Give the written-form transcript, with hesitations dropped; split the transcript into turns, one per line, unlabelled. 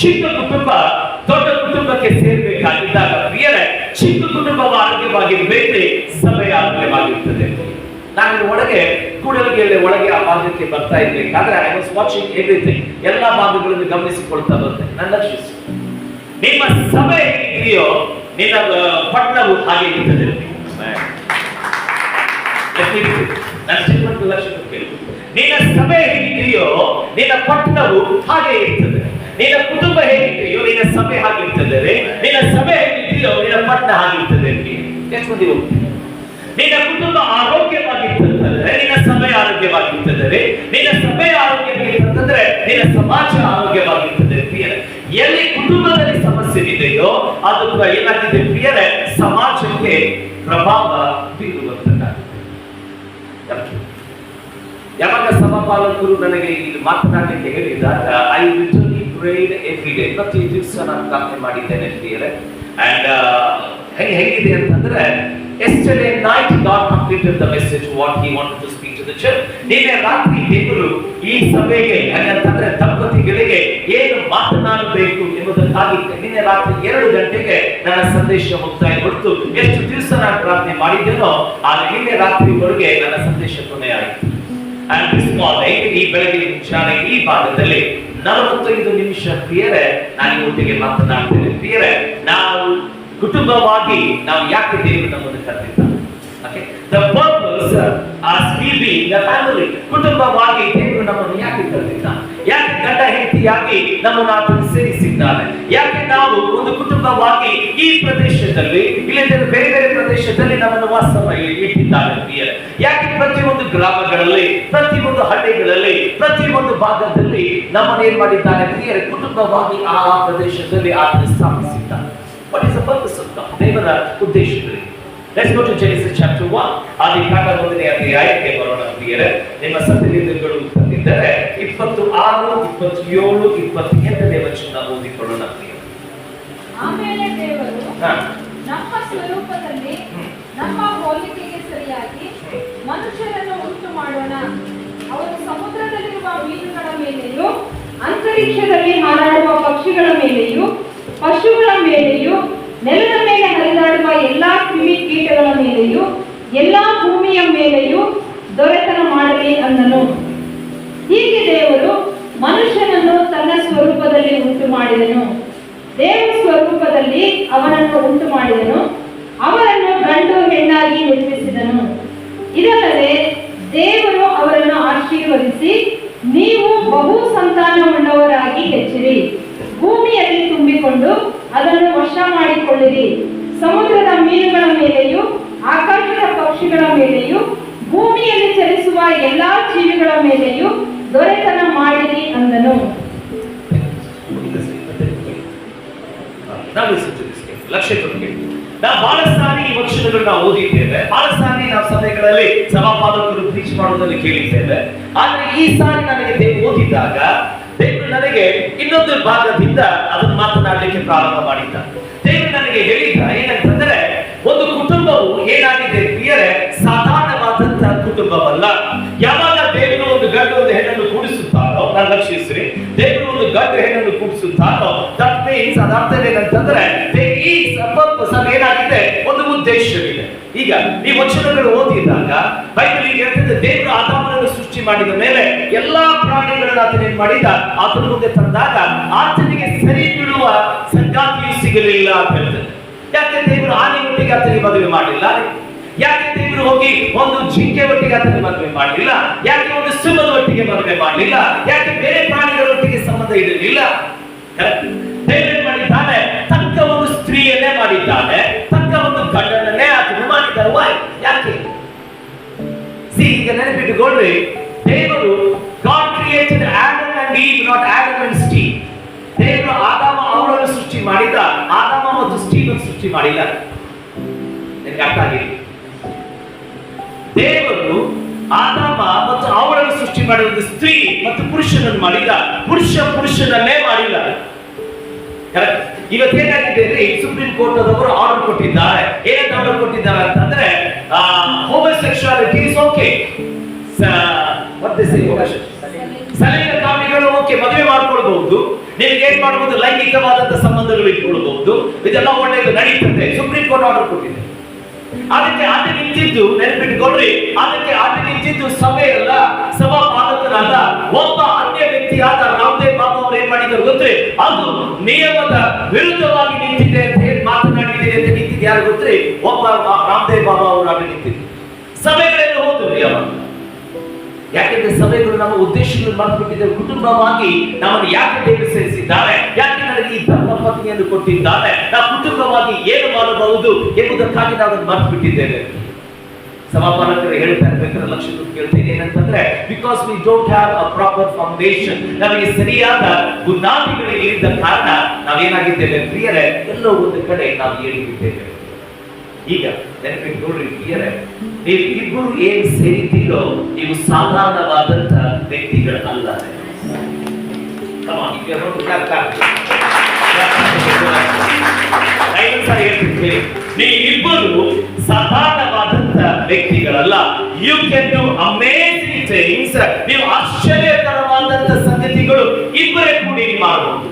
ಚಿಕ್ಕ ಕುಟುಂಬ ದೊಡ್ಡ ಕುಟುಂಬಕ್ಕೆ ಸೇರ್ಬೇಕಾಗಿದ್ದಾಗ ಪ್ರಿಯರೇ, ಚಿಕ್ಕ ಕುಟುಂಬವು ಆರೋಗ್ಯವಾಗಿರ್ಬೇಕು, ಸಭೆ ಆರೋಗ್ಯವಾಗಿರ್ತದೆ. ನಾನು ಒಳಗೆ ಕೂಡಲಗಿಯಲ್ಲಿ ಒಳಗೆ ಆ ಭಾಗಕ್ಕೆ ಬರ್ತಾ ಇರ್ಬೇಕಾದ್ರೆ ಐ ವಾಸ್ ವಾಚಿಂಗ್ ಎವ್ರಿಥಿಂಗ್, ಎಲ್ಲ ಭಾಗಗಳನ್ನು ಗಮನಿಸಿಕೊಳ್ತಾ ಬಂದೆ. ನನ್ನ ಲಕ್ಷಿಸಿ ನಿಮ್ಮ ಸಭೆ ಹೇಗಿದೆಯೋ ನಿನ್ನ ಪಟ್ಟಣವು ಹಾಗೆ ಇರ್ತದೆ. ನಿನ್ನ ಸಭೆ ಹೇಗಿದೆಯೋ ನಿನ್ನ ಪಟ್ಟಣವು ಹಾಗೆ ಇರ್ತದೆ. ನಿನ್ನ ಕುಟುಂಬ ಹೇಗಿದೆಯೋ ನಿನ್ನ ಸಭೆ ಹಾಗಿರ್ತದೆ. ನಿನ್ನ ಸಭೆ ಹೇಗಿದೆಯೋ ನಿನ್ನ ಪಟ್ಟಣ ಹಾಗಿರ್ತದೆ. ಎಷ್ಟು ಮಂದಿ ಹೋಗ್ತೀವಿ? ನಿನ್ನ ಕುಟುಂಬ ಆರೋಗ್ಯವಾಗಿರ್ತದೆ, ನಿನ್ನ ಸಭೆ ಆರೋಗ್ಯವಾಗಿರ್ತದೆ. ನಿನ್ನ ಸಭೆ ಆರೋಗ್ಯವಾಗಿರ್ತಂದ್ರೆ ನಿನ್ನ ಸಮಾಜ ಆರೋಗ್ಯವಾಗಿರ್ತದೆ. ಪ್ರಿಯರೇ, ಎಲ್ಲಿ ಕುಟುಂಬದಲ್ಲಿ ಸಮಸ್ಯೆ ಇದೆಯೋ ಅದು ಏನಾಗಿದೆ ಪ್ರಿಯರೇ, ಸಮಾಜಕ್ಕೆ ಪ್ರಭಾವ ಬೀರುವಂತದ್ದಾಗಿದೆ. ಯಾವಾಗ ಸಭಾಪಾಲಕರು ನನಗೆ ಇಲ್ಲಿ ಮಾತನಾಡಲಿಕ್ಕೆ ಹೇಳಿದಾಗ I literally prayed every day, ಪ್ರತಿ ದಿವಸ ನಾನು ಪ್ರಾರ್ಥನೆ ಮಾಡಿದ್ದೇನೆ ಪ್ರಿಯರೇ. ಅಂಡ್ ಹೇಗಿದೆ ಅಂತಂದ್ರೆ, yesterday night God completed the message what he wanted to speak to the church. ನಿನ್ನೆ ರಾತ್ರಿ ದೇವರು ಈ ಸಭೆಗೆ ಅಂತಂದ್ರೆ ದಂಪತಿಗಳಿಗೆ ಏನು ಮಾತನಾಡಬೇಕು ಎಂಬುದಕ್ಕಾಗಿ ನಿನ್ನೆ ರಾತ್ರಿ 2 ಗಂಟೆಗೆ ನನ್ನ ಸಂದೇಶ ಮುಕ್ತಾಯಗೊಳ್ತು. ಎಷ್ಟು ದಿವಸ ನಾನು ಪ್ರಾರ್ಥನೆ ಮಾಡಿದ್ದೇನೋ ಆಗ ನಿನ್ನೆ ರಾತ್ರಿವರೆಗೆ ನನ್ನ ಸಂದೇಶ ಕೊನೆಯಾಯಿತು. ಅಂಡ್ ದಿಸ್ ಮಾರ್ನಿಂಗ್, ಈ ಬೆಳಗ್ಗೆ ಮುಂಚಾನೆ ಈ ಭಾಗದಲ್ಲಿ 45 ನಿಮಿಷ ಪ್ರಿಯರೇ ನಾನು ಒಟ್ಟಿಗೆ ಮಾತನಾಡ್ತೇನೆ. ಪ್ರಿಯರೇ, ನಾವು ಕುಟುಂಬವಾಗಿ ನಾವು ಯಾಕೆ ದೇವರು ನಮ್ಮನ್ನು ಕರೆದಿದ್ದಾನೆ? Okay, the purpose as we be the family. ಕುಟುಂಬವಾಗಿ ದೇವರು ನಮ್ಮನ್ನು ಯಾಕೆ ಕರೆದಿದ್ದಾನೆ? ಯಾಕೆ ಗಂಡ ಹೆಂಡತಿಯಾಗಿ ನಮ್ಮನ್ನು ಆತನು ಸೇರಿಸಿದ್ದಾನೆ? ಯಾಕೆ ನಾವು ಒಂದು ಕುಟುಂಬವಾಗಿ ಈ ಪ್ರದೇಶದಲ್ಲಿ ಇಲ್ಲದೆ ಬೇರೆ ಬೇರೆ ಪ್ರದೇಶದಲ್ಲಿ ನಮ್ಮನ್ನು ವಾಸ ಇಟ್ಟಿದ್ದಾನೆ ಪ್ರಿಯರೇ? ಯಾಕೆ ಪ್ರತಿಯೊಂದು ಗ್ರಾಮಗಳಲ್ಲಿ, ಪ್ರತಿಯೊಂದು ಹಳ್ಳಿಗಳಲ್ಲಿ, ಪ್ರತಿಯೊಂದು ಭಾಗದಲ್ಲಿ ನಮ್ಮನ್ನು ಏನ್ ಮಾಡಿದ್ದಾನೆ ಪ್ರಿಯರೇ? ಕುಟುಂಬವಾಗಿ ಆ ಪ್ರದೇಶದಲ್ಲಿ ಆತನು ಸ್ಥಾಪಿಸಿದ್ದಾನೆ. What is the purpose of God? ದೇವರ ಉದ್ದೇಶಗಳು. Let's go to Genesis chapter 1. ಆದಿಕಾಂಡ 1ನೇ ಅಧ್ಯಾಯಕ್ಕೆ ಬರೋಣ ಪ್ರಿಯರೇ. ನಿಮ್ಮ ಸತ್ಯವೇದಗಳು ತಂದಿದ್ದರೆ 26, 27, 28ನೇ ವಚನ ಓದಿಕೊಳ್ಳೋಣ ಪ್ರಿಯರೇ.
ಆಮೇಲೆ ದೇವರು ನಮ್ಮ ಸ್ವರೂಪದಲ್ಲಿ ನಮ್ಮ ಹೋಲಿಕೆಗೆ ಸರಿಯಾಗಿ ಮನುಷ್ಯರನ್ನು ಉಂಟು ಮಾಡೋಣ. ಅವರು ಸಮುದ್ರದಲ್ಲಿರುವ ಮೀನುಗಳ ಮೇಲೆಯೂ ಅಂತರಿಕ್ಷದಲ್ಲಿ ಹಾರಾಡುವ ಪಕ್ಷಿಗಳ ಮೇಲೆಯೂ ಪಶುಗಳ ಮೇಲೆಯೂ ನೆಲದ ಮೇಲೆ ಹರಿದಾಡುವ ಎಲ್ಲಾ ಕ್ರಿಮಿ ಕೀಟಗಳ ಮೇಲೆಯೂ ಎಲ್ಲಾ ಭೂಮಿಯ ಮೇಲೆಯೂ ದೊರೆತನ ಮಾಡಲಿ ಅಂದನು. ಹೀಗೆ ದೇವರು ಮನುಷ್ಯನನ್ನು ತನ್ನ ಸ್ವರೂಪದಲ್ಲಿ ಉಂಟು ಮಾಡಿದನು. ದೇವರ ಸ್ವರೂಪದಲ್ಲಿ ಅವನನ್ನು ಉಂಟು ಮಾಡಿದನು. ಅವರನ್ನು ಗಂಡು ಹೆಣ್ಣಾಗಿ ನಿರ್ಮಿಸಿದನು. ಇದಲ್ಲದೆ ದೇವರು ಅವರನ್ನು ಆಶೀರ್ವದಿಸಿ, ನೀವು ಬಹು ಸಂತಾನವುಳ್ಳವರಾಗಿ ಹೆಚ್ಚಿರಿ, ಭೂಮಿಯಲ್ಲಿ ತುಂಬಿಕೊಂಡು ಅದನ್ನು ವಶ ಮಾಡಿಕೊಳ್ಳಿರಿ, ಸಮುದ್ರದ ಮೀನುಗಳ ಮೇಲೆಯೂ ಆಕಾಶದ ಪಕ್ಷಿಗಳ ಮೇಲೆಯೂ ಭೂಮಿಯಲ್ಲಿ ಚಲಿಸುವ ಎಲ್ಲಾ ಜೀವಿಗಳ ಮೇಲೆಯೂ ದೊರೆತನ ಮಾಡಿರಿ ಅಂದನು.
ಲಕ್ಷ್ಯ ಕೊಡಿ. ನಾವು ಬಹಳ ಸಾರಿ ಈ ವಚನಗಳನ್ನ ಓದಿದ್ದೇವೆ, ಬಹಳ ಸಾರಿ ನಾವು ಸಭೆಗಳಲ್ಲಿ ಸಭಾಪಾಲಕರು ಪ್ರೀಚ್ ಮಾಡೋದನ್ನು ಕೇಳಿದ್ದೇವೆ. ಆದ್ರೆ ಈ ಸಾರಿ ನನಗೆ ಓದಿದಾಗ ದೇವರು ನನಗೆ ಇನ್ನೊಂದು ಭಾಗದಿಂದ ಅದನ್ನು ಮಾತನಾಡಲಿಕ್ಕೆ ಪ್ರಾರಂಭ ಮಾಡಿದ್ದ. ದೇವರು ನನಗೆ ಹೇಳಿದ ಏನಂತಂದ್ರೆ, ಒಂದು ಕುಟುಂಬವು ಏನಾಗಿದೆ ಪ್ರಿಯರೇ, ಸಾಧಾರಣವಾದಂತಹ ಕುಟುಂಬವಲ್ಲ. ಯಾವಾಗ ದೇವರು ಒಂದು ಗಂಡು ಒಂದು ಹೆಣ್ಣನ್ನು ಕೂಡಿಸುತ್ತಾರೋ, ನಾನು ಲಕ್ಷಿಸ್ರಿ, ದೇವರು ಒಂದು ಗಂಡು ಹೆಣ್ಣನ್ನು ಕೂಡಿಸುತ್ತಾರೋ ದಟ್ ಮೀನ್ಸ್ ಅದರ್ಥ ಏನಂತಂದ್ರೆ ಈ ಏನಾಗಿದೆ, ಒಂದು ಉದ್ದೇಶವಿದೆ. ಈಗ ಈ ವಚನಗಳು ಓದಿದಾಗ ಬೈಬಲ್ ಹೇಳ್ತದೆ, ದೇವರು ಆದಾಮನನ್ನು ಸೃಷ್ಟಿ ಮಾಡಿದ ಮೇಲೆ ಎಲ್ಲಾ ಪ್ರಾಣಿಗಳನ್ನು ಆತನ ಏನ್ ಮಾಡಿದ, ಆತನ ಮುಂದೆ ತಂದಾಗ ಆತನಿಗೆ ಸರಿ ಬೀಳುವ ಸಂಗಾತಿಯು ಸಿಗಲಿಲ್ಲ ಅಂತ ಹೇಳ್ತದೆ. ಯಾಕೆ ದೇವರು ಆನೆ ಒಟ್ಟಿಗೆ ಆತನಿಗೆ ಮದುವೆ ಮಾಡಲಿಲ್ಲ? ಯಾಕೆ ದೇವರು ಹೋಗಿ ಒಂದು ಜಿಂಕೆ ಒಟ್ಟಿಗೆ ಆತನಿಗೆ ಮದುವೆ ಮಾಡಲಿಲ್ಲ? ಯಾಕೆ ಒಂದು ಸಿಂಹದ ಒಟ್ಟಿಗೆ ಮದುವೆ ಮಾಡಲಿಲ್ಲ? ಯಾಕೆ ಬೇರೆ ಪ್ರಾಣಿಗಳ ಒಟ್ಟಿಗೆ ಸಂಬಂಧ ಇರಲಿಲ್ಲ? ದೇವರು ಮಾಡಿದ್ದಾನೆ, ತಕ್ಕ ಒಂದು ಸ್ತ್ರೀಯನ್ನೇ ಮಾಡಿದ್ದಾನೆ, ತಕ್ಕ ಒಂದು ಗಂಡನನ್ನೇ ಆತನು ಮಾಡಿದ್ದಾರೆ. ವೈ? ಯಾಕೆ? ಈಗ ನೆನಪಿಟ್ಟುಕೊಳ್ಳ್ರಿ, ದೇವರು God created Adam and Eve, not Adam and Steve. ದೇವರು ಆದಾಮ ಅವಳನ್ನು ಸೃಷ್ಟಿ ಮಾಡಿದ, ಆದಾಮ ಮತ್ತು ಸ್ಟೀವನ್ ಸೃಷ್ಟಿ ಮಾಡಿಲ್ಲ. ನಿಮಗೆ ಅರ್ಥ ಆಗಿಲ್ಲ? ದೇವರು ಆದಾಮ ಮತ್ತು ಅವಳನ್ನು ಸೃಷ್ಟಿ ಮಾಡಿದ, ಸ್ತ್ರೀ ಮತ್ತು ಪುರುಷನನ್ನು ಮಾಡಿದ, ಪುರುಷನನ್ನೇ ಮಾಡಿಲ್ಲ. ಕರೆಕ್ಟ್? ಇವತ್ತೇನಾಗಿದೆ, ಸುಪ್ರೀಂ ಕೋರ್ಟ್ ಅದವರು ಆರ್ಡರ್ ಕೊಟ್ಟಿದ್ದಾರೆ. ಏನಂತ ಆರ್ಡರ್ ಕೊಟ್ಟಿದ್ದಾರೆ ಅಂತಂದ್ರೆ, ಹೋಮೋಸೆಕ್ಷುಯಾಲಿಟಿ ಇಸ್ ಓಕೆ, ಸಲಿಂಗ ಕಾಮಿಗಳು ಓಕೆ, ಮದುವೆ ಮಾಡ್ಕೊಳ್ಬಹುದು. ನಿಮ್ಗೆ ಏನ್ ಮಾಡಬಹುದು, ಲೈಂಗಿಕವಾದಂತಹ ಸಂಬಂಧಗಳು ಇಟ್ಕೊಳ್ಬಹುದು, ಇದೆಲ್ಲ ಒಳ್ಳೆಯದು ನಡೀತದೆ. ಸುಪ್ರೀಂ ಕೋರ್ಟ್ ಆರ್ಡರ್ ಕೊಟ್ಟಿದೆ. ಅದಕ್ಕೆ ಆಟ ನಿಂತಿದ್ದು ನೆನಪಿಟ್ಕೊಳ್ರಿ, ಅದಕ್ಕೆ ಆಟ ನಿಂತಿದ್ದು ಸಭೆ ಅಲ್ಲ, ಸಭಾ ಪಾಲಕರಲ್ಲ, ಒಬ್ಬ ಅನ್ಯ ವ್ಯಕ್ತಿಯಾದ ರಾಮದೇವ್ ಬಾಬಾ ಅವರು ಏನ್ ಮಾಡಿದ್ರು ಗೊತ್ತೇ, ಅದು ನಿಯಮದ ವಿರುದ್ಧವಾಗಿ ನಿಂತಿದೆ ಅಂತ ಹೇಳಿ ಮಾತನಾಡಿದ್ದೇನೆ ಅಂತ ನಿಂತಿದ್ದು ಯಾರು ಗೊತ್ತೇ, ಒಬ್ಬ ರಾಮದೇವ್ ಬಾಬಾ ಅವರು ಆಟ ನಿಂತಿದ್ದು. ಸಭೆಗಳೆಲ್ಲ ಹೋದ್ರು ಯಾವಾಗ, ಯಾಕೆಂದ್ರೆ ಸಭೆಗಳು ನಮ್ಮ ಉದ್ದೇಶಗಳು ಮರೆತುಬಿಟ್ಟಿದ್ದೇವೆ. ಕುಟುಂಬವಾಗಿ ನಮ್ಮನ್ನು ಯಾಕೆ ದೇವರು ಸೇರಿಸಿದ್ದಾರೆ, ಯಾಕೆ ನನಗೆ ಈ ಧರ್ಮ ಪತ್ನಿಯನ್ನು ಕೊಟ್ಟಿದ್ದಾರೆ, ನಾವು ಕುಟುಂಬವಾಗಿ ಏನು ಮಾಡಬಹುದು ಎಂಬುದಕ್ಕಾಗಿ ನಾವು ಅದನ್ನು ಮರೆತು ಬಿಟ್ಟಿದ್ದೇವೆ. ಸಭಾಪಾಲಕರು ಹೇಳ್ತಾ ಇರ್ಬೇಕಾದ್ರೆ ಲಕ್ಷ್ಯ ಕೊಟ್ಟು ಕೇಳ್ತೇನೆ ಏನಂತಂದ್ರೆ, because we don't have a proper foundation, ನಮಗೆ ಸರಿಯಾದ ಬುನಾದಿಗಳು ಇಲ್ಲದ ಕಾರಣ ನಾವೇನಾಗಿದ್ದೇವೆ ಪ್ರಿಯರೇ, ಎಲ್ಲೋ ಒಂದು ಕಡೆ ನಾವು ಏಳಿಬಿದ್ದೇವೆ. ಈಗ ನೆನಪಿಟ್ಕೊಳ್ರಿ ಪ್ರಿಯರೇ, ನೀವು ಇಬ್ಬರು ಏನ್ ಸೇರಿದ್ದೀರೋ ನೀವು ಸಾಧಾರಣವಾದಂತ ವ್ಯಕ್ತಿಗಳಲ್ಲ. ನೀವಿಬ್ಬರು ಸಾಧಾರಣವಾದಂತ ವ್ಯಕ್ತಿಗಳಲ್ಲ. You can do amazing things. ನೀವು ಆಶ್ಚರ್ಯಕರವಾದಂತ ಸಂಗತಿಗಳು ಇಬ್ಬರೇ ಕೂಡಿ ಮಾಡಬಹುದು.